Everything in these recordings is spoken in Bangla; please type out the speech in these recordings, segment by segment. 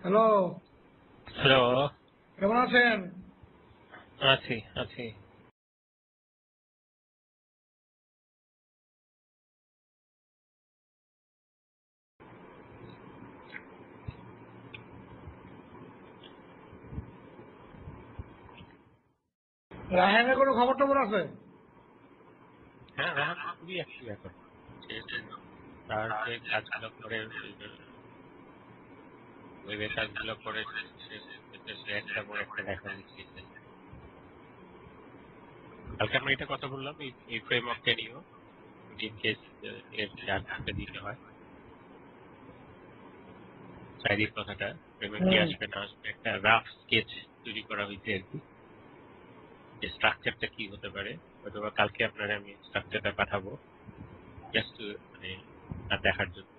Hello, hello. কেমন আছেন? আছি আছি। রায়হানের কোনো খবর টবর আছে? হ্যাঁ, রাহাত খুবই অ্যাক্টিভ এখন। সে তার যে কাজগুলো করে, ওয়েবে কাজগুলো করে, সে একটা পর একটা রেফারেন্স দিচ্ছে। কালকে আমরা এটা কথা বললাম এই ফ্রেমওয়ার্কটা নিয়েও, ইন কেস এর চার্জটা দিতে হয়। সাইডের কথাটা ফ্রেমওয়ার্ক কি হুম। আসবে না আসবে একটা রাফ স্কেচ তৈরি করা হয়েছে আর কি, যে স্ট্রাকচারটা কি হতে পারে। অথবা কালকে আপনারা আমি স্ট্রাকচারটা পাঠাবো, জাস্ট মানে দেখার জন্য।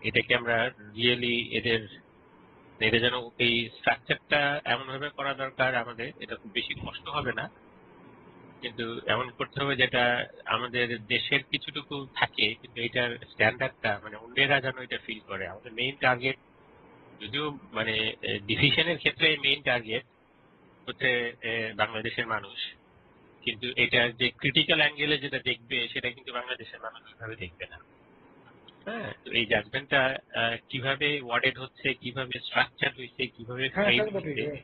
এটাকে আমরা রিয়েলি এটা যেন এই স্ট্রাকচারটা এমন ভাবে করা দরকার আমাদের, এটা খুব বেশি কষ্ট হবে না, কিন্তু এমন করতে হবে যেটা আমাদের দেশের কিছুটুকু থাকে, কিন্তু এটার স্ট্যান্ডার্ডটা মানে অন্যেরা যেন এটা ফিল করে। আমাদের মেইন টার্গেট যদিও মানে ডিসিশনের ক্ষেত্রে মেইন টার্গেট হচ্ছে বাংলাদেশের মানুষ, কিন্তু এটার যে ক্রিটিক্যাল অ্যাঙ্গেলে যেটা দেখবে সেটা কিন্তু বাংলাদেশের মানুষ ওইভাবে দেখবে না। হ্যাঁ, তো এই জাজমেন্টটা কিভাবে ওয়ার্ডেড হচ্ছে, কিভাবে স্ট্রাকচার হয়েছে, কিভাবে হ্যাঁ, ফ্রেম সেটা তো ঠিক। হয়েছে,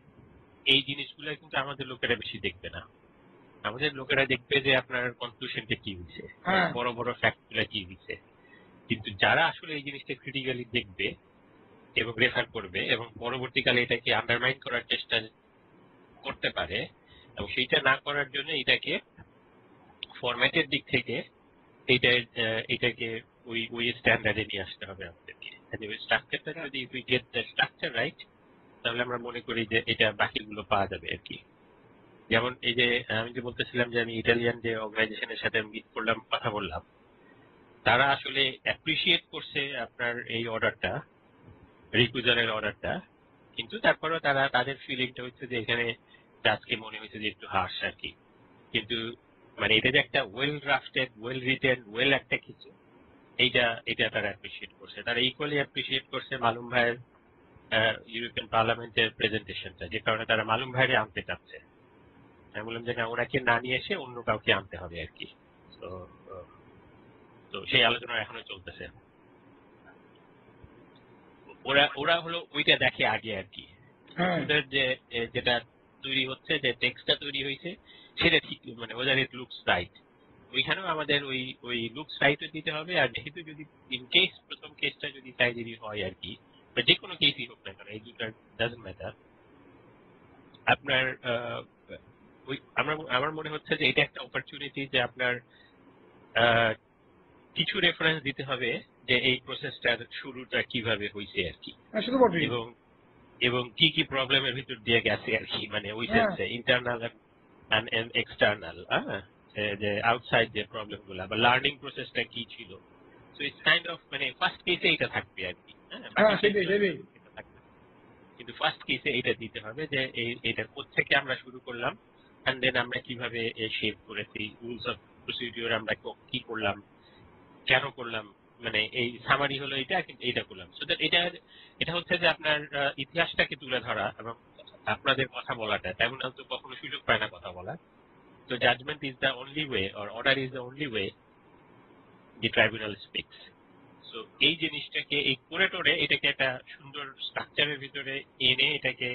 এই জিনিসগুলো কিন্তু আমাদের লোকেরা বেশি দেখবে না। আমাদের লোকেরা দেখবে যে আপনার কনক্লুশনটা কি হয়েছে, হ্যাঁ, বড় বড় ফ্যাক্ট গুলা কি হয়েছে। কিন্তু যারা আসলে এই জিনিসটা ক্রিটিক্যালি দেখবে এবং রেফার করবে এবং পরবর্তীকালে এটাকে আন্ডারমাইন করার চেষ্টা করতে পারে, এবং সেইটা না করার জন্য এটাকে ফরম্যাটের দিক থেকে এটাকে ওই ওই স্ট্যান্ডার্ডে নিয়ে আসতে হবে আমাদেরকে। ওই স্ট্রাকচারটা যদি we get the structure right, তাহলে আমরা মনে করি যে এটা বাকিগুলো পাওয়া যাবে আর কি। যেমন এই যে আমি যে বলতেছিলাম যে আমি ইটালিয়ান যে অর্গানাইজেশনের সাথে মিট করলাম, কথা বললাম, তারা আসলে অ্যাপ্রিসিয়েট করছে আপনার এই অর্ডারটা, রিকুজারের অর্ডারটা, কিন্তু তারপরেও তারা তাদের ফিলিংটা হচ্ছে যে এখানে আজকে মনে হয়েছে যে একটু হার্শ আর কি। কিন্তু মানে এটা যে একটা well drafted, well written, well একটা কিছু, এইটা এটা তারা অ্যাপ্রিসিয়েট করছে। তারা ইকুয়ালি অ্যাপ্রিসিয়েট করছে মালুম ভাইয়ের ইউরোপিয়ান পার্লামেন্টের প্রেজেন্টেশনটা, যে কারণে তারা মালুম ভাইরে আনতে চাচ্ছে। আমি বললাম যে না, ওনাকে না নিয়ে এসে অন্য কাউকে আনতে হবে আর কি। তো তো সেই আলোচনা এখনো চলতেছে। ওরা ওরা হলো ওইটা দেখে আগে আর কি, হ্যাঁ। ওদের যে যেটা তৈরি হচ্ছে, যে টেক্সটটা তৈরি হয়েছে সেটা ঠিক, মানে ওদের ইট লুকস রাইট। ওইখানেও আমাদের ওই ওই লুকস রাইটও দিতে হবে। আর যেহেতু যদি ইন কেস প্রথম কেসটা যদি সাইজেরই হয় আর কি, বা যে কোনো কেসই হোক না কেন, এই দুটার ডাজন্ট ম্যাটার, আপনার ওই আমার মনে হচ্ছে যে এটা একটা অপরচুনিটি যে আপনার আহ, কিছু রেফারেন্স দিতে হবে যে এই প্রসেসটার শুরুটা কিভাবে হয়েছে আর কি, হ্যাঁ, সে তো বটেই। এবং এবং কি কি প্রবলেমের ভিতর দিয়ে গেছে আর কি, মানে ওই হ্যাঁ, সেন্সে ইন্টারনাল এন্ড এক্সটার্নাল, যে আউটসাইড যে প্রবলেম গুলা বা লার্নিং প্রসেসটা কি ছিল। সো ইটস কাইন্ড অফ মানে ফার্স্ট কেসে এটা থাকবে আর কি। হ্যাঁ, হ্যাঁ, বাকি সেটাই কেসগুলোতে সেটাই। এটা থাকবে না। কিন্তু ফার্স্ট কেসে এটা দিতে হবে যে এটা কোত্থেকে আমরা শুরু করলাম, এন্ড দেন আমরা কিভাবে শেপ করেছি, রুলস অফ প্রসিডিওর আমরা কি করলাম, কেন করলাম, মানে এই সামারি হলো এটা, কিন্তু এইটা করলাম। সো দ্যাট এটা এটা হচ্ছে যে আপনার ইতিহাসটাকে তুলে ধরা এবং আপনাদের কথা বলাটা, তেমন তো কখনো সুযোগ পায় না কথা বলা। তো judgement is the only way, or order is the only way the tribunal speaks. So এই জিনিসটাকে এই করে টোরে এটাকে একটা সুন্দর স্ট্রাকচারের ভিতরে এনে এটাকে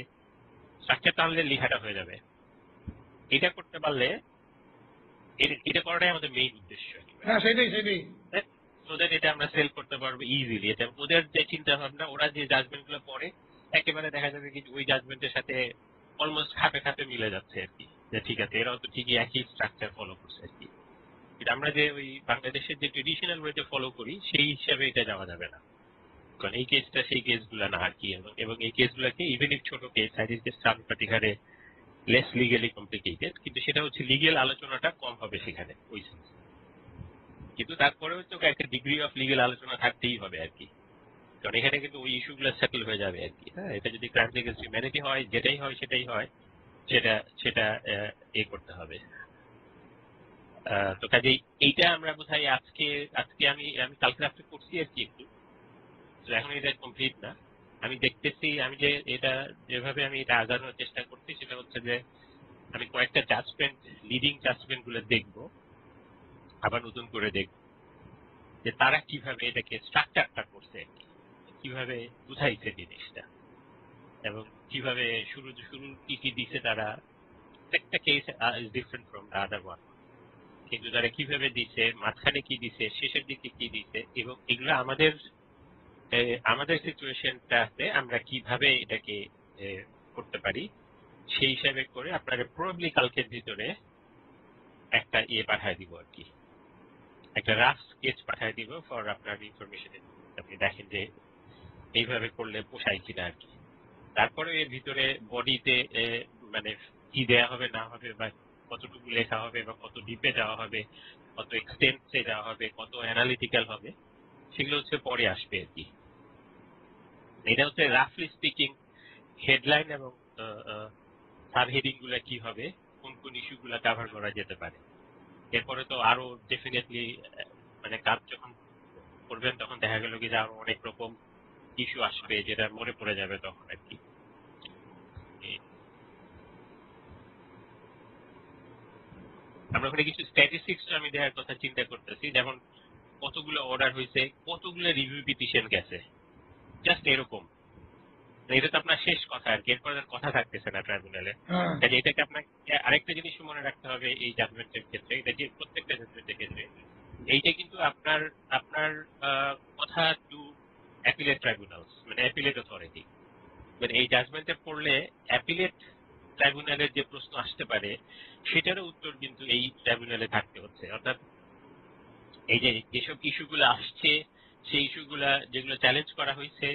স্ট্রাকচার টানলে লেখাটা হয়ে যাবে। এটা করতে পারলে এটা করাটাই আমাদের মেইন উদ্দেশ্য। হ্যাঁ, সেটাই সেটাই। ওদের এটা আমরা সেল করতে পারবো ইজিলি। এটা ওদের যে চিন্তা ভাবনা, ওরা যে জাজমেন্ট গুলো পড়ে, একেবারে দেখা যাবে কি ওই জাজমেন্টের সাথে অলমোস্ট খাপে খাপে মিলে যাচ্ছে আর কি, যে ঠিক আছে এরাও তো ঠিকই একই স্ট্রাকচার ফলো করছে আর কি। কিন্তু আমরা যে ওই বাংলাদেশের যে ট্রেডিশনাল ওয়েতে ফলো করি সেই হিসাবে এটা যাওয়া যাবে না, কারণ এই কেসটা সেই কেসগুলো না আর কি। এবং এই কেসগুলোকে ইভেন ইফ ছোট কেস, সাইডের কেস পাতিঘারে লেস লিগেলি কমপ্লিকেটেড, কিন্তু সেটা হচ্ছে লিগেল আলোচনাটা কম হবে সেখানে ওই সেন্সে। কিন্তু তারপরেও তো একটা ডিগ্রি অফ লিগেল আলোচনা থাকতেই হবে আর কি, কারণ এখানে কিন্তু ওই ইস্যুগুলো সেটেল হয়ে যাবে আর কি। হ্যাঁ, এটা যদি ক্রাইম এগেইনস্ট হিউম্যানিটি হয়, যেটাই হয় সেটাই হয়, সেটা সেটা করতে হবে। তো কাজেই এইটা আমরা বোধহয় আজকে আজকে আমি আমি কালকে রাত্রে করছি আর কি একটু। তো এখন এটা কমপ্লিট না। আমি দেখতেছি আমি যে এটা যেভাবে আমি এটা আগানোর চেষ্টা করছি সেটা হচ্ছে যে আমি কয়েকটা জাজমেন্ট, লিডিং জাজমেন্ট গুলো দেখবো, আবার নতুন করে দেখবো যে তারা কিভাবে এটাকে স্ট্রাকচারটা করছে, কিভাবে বুঝাইছে জিনিসটা, এবং কিভাবে শুরু শুরু কি কি দিছে তারা। প্রত্যেকটা case is different from the other one, কিন্তু তারা কিভাবে দিছে, মাঝখানে কি দিছে, শেষের দিকে কি দিছে, এবং এগুলো আমাদের আমাদের সিচুয়েশনটাতে আমরা কিভাবে এটাকে করতে পারি সেই হিসাবে করে আপনাকে প্রবাবলি কালকের ভিতরে একটা পাঠায় দিব আর কি, একটা রাফ স্কেচ পাঠায় দিব ফর আপনার ইনফরমেশনে, আপনি দেখেন যে এইভাবে করলে পোষায় কিনা আর কি। তারপরে এর ভিতরে বডিতে মানে কি দেয়া হবে না হবে, বা কতটুকু লেখা হবে, বা কত ডিপে যাওয়া হবে, কত এক্সটেন্সে যাওয়া হবে, কত অ্যানালিটিক্যাল হবে, সেগুলো হচ্ছে পরে আসবে আর কি। এটা হচ্ছে রাফলি স্পিকিং হেডলাইন এবং সাব হেডিং গুলা কি হবে, কোন কোন ইস্যু গুলা কভার করা যেতে পারে। এরপরে তো আরো ডেফিনেটলি মানে কাজ যখন করবেন তখন দেখা গেল কি যে আরো অনেক রকম ইস্যু আসবে যেটা মনে পড়ে যাবে তখন আর কি। আমরা ওখানে কিছু স্ট্যাটিস্টিক্স আমি দেওয়ার কথা চিন্তা করতেছি, যেমন কতগুলো অর্ডার হয়েছে, কতগুলো রিভিউ পিটিশন গেছে, জাস্ট এরকম। এটা তো আপনার শেষ কথা আর কি, এরপর আর কথা থাকতেছে না ট্রাইব্যুনালে। হ্যাঁ, কাজে এটাকে আপনাকে আরেকটা জিনিস মনে রাখতে হবে এই জাজমেন্টের ক্ষেত্রে, এটা যে প্রত্যেকটা জাজমেন্টের ক্ষেত্রে এইটা কিন্তু আপনার আপনার কথা টু অ্যাপিলেট ট্রাইব্যুনালস, মানে অ্যাপিলেট অথরিটি, মানে এই জাজমেন্টে পড়লে অ্যাপিলেট ট্রাইব্যুনালের যে প্রশ্ন আসতে পারে সেটারও উত্তর কিন্তু এই ট্রাইব্যুনালে থাকতে হচ্ছে। অর্থাৎ এই যে যেসব ইস্যুগুলো আসছে সেই ইস্যুগুলা যেগুলো চ্যালেঞ্জ করা হয়েছে,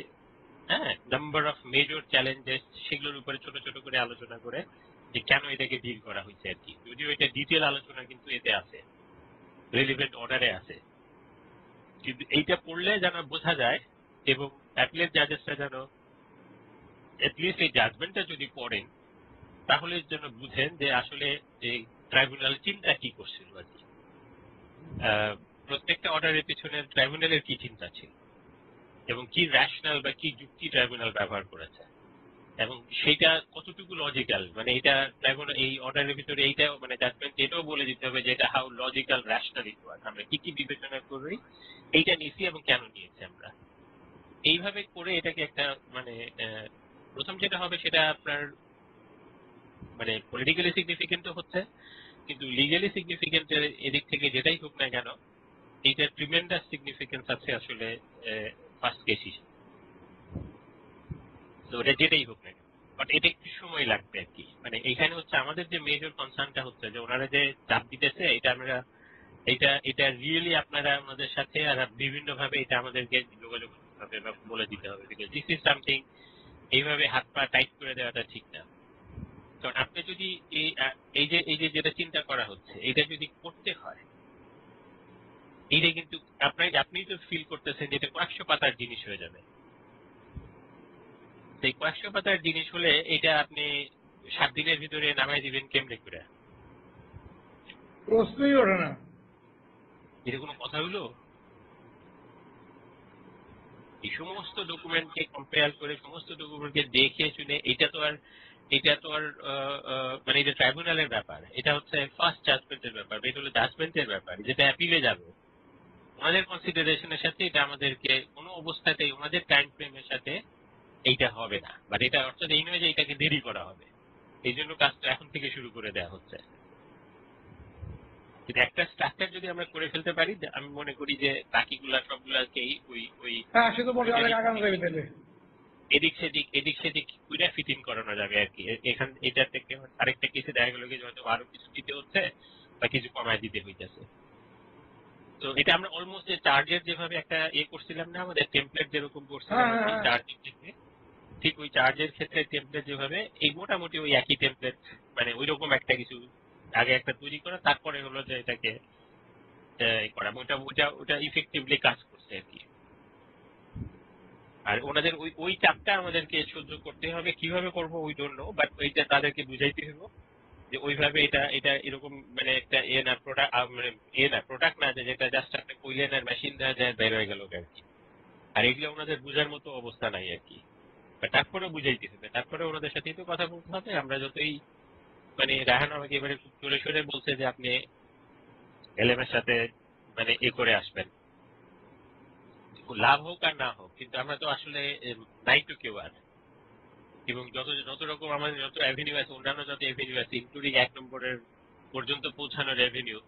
হ্যাঁ, নাম্বার অফ মেজর চ্যালেঞ্জেস, সেগুলোর উপরে ছোট ছোট করে আলোচনা করে যে কেন এটাকে ডিল করা হয়েছে আর কি। যদিও এটা ডিটেল আলোচনা কিন্তু এতে আছে, রেলিভেন্ট অর্ডারে আছে, কিন্তু এইটা পড়লে যেন বোঝা যায় এবং অ্যাপিলেট জাজেসরা যেন এটলিস্ট এই জাজমেন্টটা যদি পড়েন তাহলে যেন বুঝেন যে আসলে এই ট্রাইব্যুনাল চিন্তা কি করছিল আর কি। প্রত্যেকটা অর্ডারের পিছনে ট্রাইব্যুনালের কি চিন্তা ছিল এবং কি রেশনাল বা কি যুক্তি ট্রাইব্যুনাল ব্যবহার করেছে, এবং সেটা কতটুকু লজিক্যাল, মানে এটা ট্রাইব্যুনাল এই অর্ডারের ভিতরে এইটা মানে জাজমেন্ট এটাও বলে দিতে হবে যে এটা হাউ লজিক্যাল রেশনাল ইট ওয়াজ, আমরা কি কি বিবেচনা করি এইটা নিয়েছি এবং কেন নিয়েছি আমরা। এইভাবে করে এটাকে একটা মানে প্রথম যেটা হবে সেটা আপনার মানে পলিটিক্যালি সিগনিফিকেন্ট হচ্ছে, কিন্তু লিগালি সিগনিফিকেন্ট এদিক থেকে যেটাই হোক না কেন এইটার ট্রিমেন্ডাস সিগনিফিকেন্স আছে আসলে ফার্স্ট কেস হিসেবে। তো ওটা যেটাই হোক না কেন, বাট এটা একটু সময় লাগবে আর কি। মানে এখানে হচ্ছে আমাদের যে মেজর কনসার্নটা হচ্ছে যে ওনারা যে চাপ দিতেছে এটা আমরা এটা রিয়েলি আপনারা ওনাদের সাথে আর বিভিন্ন ভাবে এটা আমাদেরকে যোগাযোগ করতে হবে বা বলে দিতে হবে, বিকজ দিস ইজ সামথিং এইভাবে হাত পা টাইট করে দেওয়াটা ঠিক না। কারণ আপনি যদি এই যে যেটা চিন্তা করা হচ্ছে এটা যদি করতে হয়, এইটা কিন্তু আপনি তো ফিল করতেছেন যে এটা কয়েকশো পাতার জিনিস হয়ে যাবে। সেই কয়েকশো পাতার জিনিস হলে এটা আপনি 7 দিনের ভিতরে নামাই দিবেন কেমনে করে? প্রশ্নই ওঠে না। এটা কোনো কথা হলো? এই সমস্ত ডকুমেন্টকে কম্পেয়ার করে সমস্ত ডকুমেন্টকে দেখে শুনে এটা তো আর মানে এটা ট্রাইব্যুনালের ব্যাপার, এটা হচ্ছে ফার্স্ট জাজমেন্টের ব্যাপার, এটা হলো জাজমেন্টের ব্যাপার যেটা অ্যাপিলে যাবে। ওনাদের কনসিডারেশনের সাথে এটা আমাদেরকে কোনো অবস্থাতেই ওনাদের টাইম ফ্রেমের সাথে এইটা হবে না, বাট এটা অর্থাৎ এই নয় যে এটাকে দেরি করা হবে। এই জন্য কাজটা এখন থেকে শুরু করে দেওয়া হচ্ছে। কিন্তু একটা স্ট্রাকচার যদি আমরা করে ফেলতে পারি, আমি মনে করি যে বাকিগুলা সবগুলাকেই ওই ওই হ্যাঁ, সে তো বটে, অনেক আগাম যাবে তাহলে। এদিক সেদিক কুইরা ফিট ইন করানো যাবে আর কি। এখান এটা থেকে আরেকটা কেসে দেখা গেল কি হয়তো আরো কিছু দিতে হচ্ছে বা কিছু কমায় দিতে হইতেছে। তো এটা আমরা অলমোস্ট যে চার্জের যেভাবে একটা করছিলাম না, আমাদের টেমপ্লেট যেরকম করছিলাম হ্যাঁ আর হ্যাঁ কি হ্যাঁ। চার্জের ক্ষেত্রে, ঠিক ওই চার্জের ক্ষেত্রে টেমপ্লেট যেভাবে এই মোটামুটি ওই একই টেমপ্লেট, মানে ওই রকম একটা কিছু আগে একটা তৈরি করা, তারপরে হলো যে এটাকে করা, ওটা ওটা ওটা ইফেক্টিভলি কাজ করছে আর কি। আর ওনাদের ওই ওই চাপটা আমাদেরকে সহ্য করতে হবে, কিভাবে করব ওই জন্য, বাট ওইটা তাদেরকে বুঝাইতে হবে যে ওইভাবে এটা এটা এরকম মানে একটা না প্রোডাক্ট, মানে না প্রোডাক্ট না যে যেটা জাস্ট আপনি কইলেন আর মেশিন দেওয়া যায় বের হয়ে গেল আর কি। আর এগুলো ওনাদের বোঝার মতো অবস্থা নাই আর কি। তারপরে বুঝাইতে হবে, তারপরে ওনাদের সাথেই তো কথা বলতে হবে। আমরা যতই মানে রায়হান আমাকে এবারে খুব জোরে সোরে বলছে যে আপনি এলএম এর সাথে মানে এ করে আসবেন, লাভ হোক আর না হোক, কিন্তু আমরা তো আসলে নাই তো কেউ আর। এবং যত যত রকম আমাদের যত অ্যাভিনিউ আছে, অন্যান্য যত অ্যাভিনিউ আছে ইনক্লুডিং 1 নম্বরের পর্যন্ত পৌঁছানোর অ্যাভিনিউ,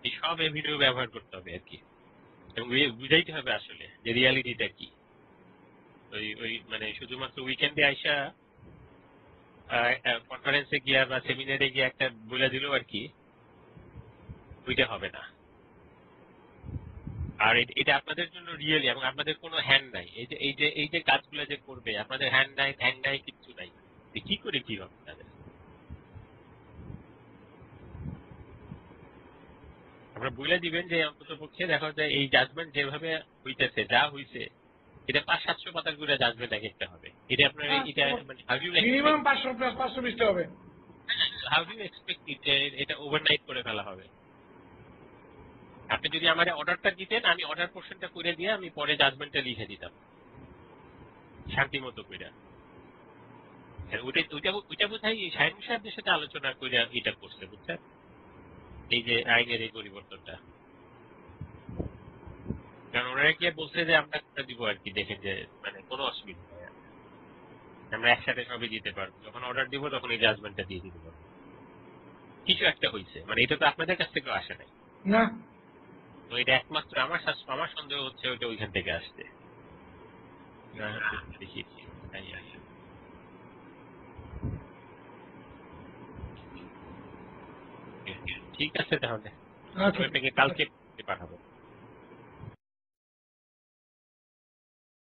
এই সব অ্যাভিনিউ ব্যবহার করতে হবে আর কি। এবং বুঝাইতে হবে আসলে যে রিয়ালিটিটা কি। ওই ওই মানে শুধুমাত্র উইকেন্ডে আইসা কনফারেন্সে গিয়া বা সেমিনারে গিয়ে একটা বলে দিল আর কি, ওইটা হবে না। আর এটা আপনাদের জন্য রিয়েলি, এবং আপনাদের কোনো হ্যান্ড নাই। এই যে কাজগুলো যে করবে, আপনাদের হ্যান্ড নাই, ঠ্যাং নাই, কিচ্ছু নাই। কি করে কি হবে তাদের? আমরা বলে দিবেন যে অন্তত পক্ষে দেখা যায় এই জাজমেন্ট যেভাবে হইতেছে, যা হইছে, এটা 500-700 পাতার করে জাজমেন্ট এক একটা হবে। এটা আপনার এটা মানে মিনিমাম 500 520 হবে। হাউ ডু এক্সপেক্ট এটা ওভারনাইট করে ফেলা হবে? আপনি যদি আমার অর্ডারটা দিতেন, আমি অর্ডার পোর্শনটা করে দিয়ে আমি পরে জাজমেন্টটা লিখে দিতাম শান্তি মতো করে। ওইটা বোধহয় সাহেব সাহেবদের সাথে আলোচনা করে এটা করছে, বুঝছেন? এই যে আইনের এই পরিবর্তনটা, কারণ ওনারা কি বলছে যে আমরা একটা দিব আর কি, দেখেন যে মানে কোনো অসুবিধা নেই, আমরা একসাথে সবই দিতে পারবো, যখন অর্ডার দিব তখন এই জাজমেন্টটা দিয়ে দিতে পারবো। কিছু একটা হয়েছে, মানে এটা তো আপনাদের কাছ থেকেও আসে নাই। না, তো এটা একমাত্র আমার সন্দেহ হচ্ছে ওইটা ওইখান থেকে আসছে। দেখিয়েছি, তাই আর কি। ঠিক আছে তাহলে, আচ্ছা, ওইটাকে কালকে পাঠাবো।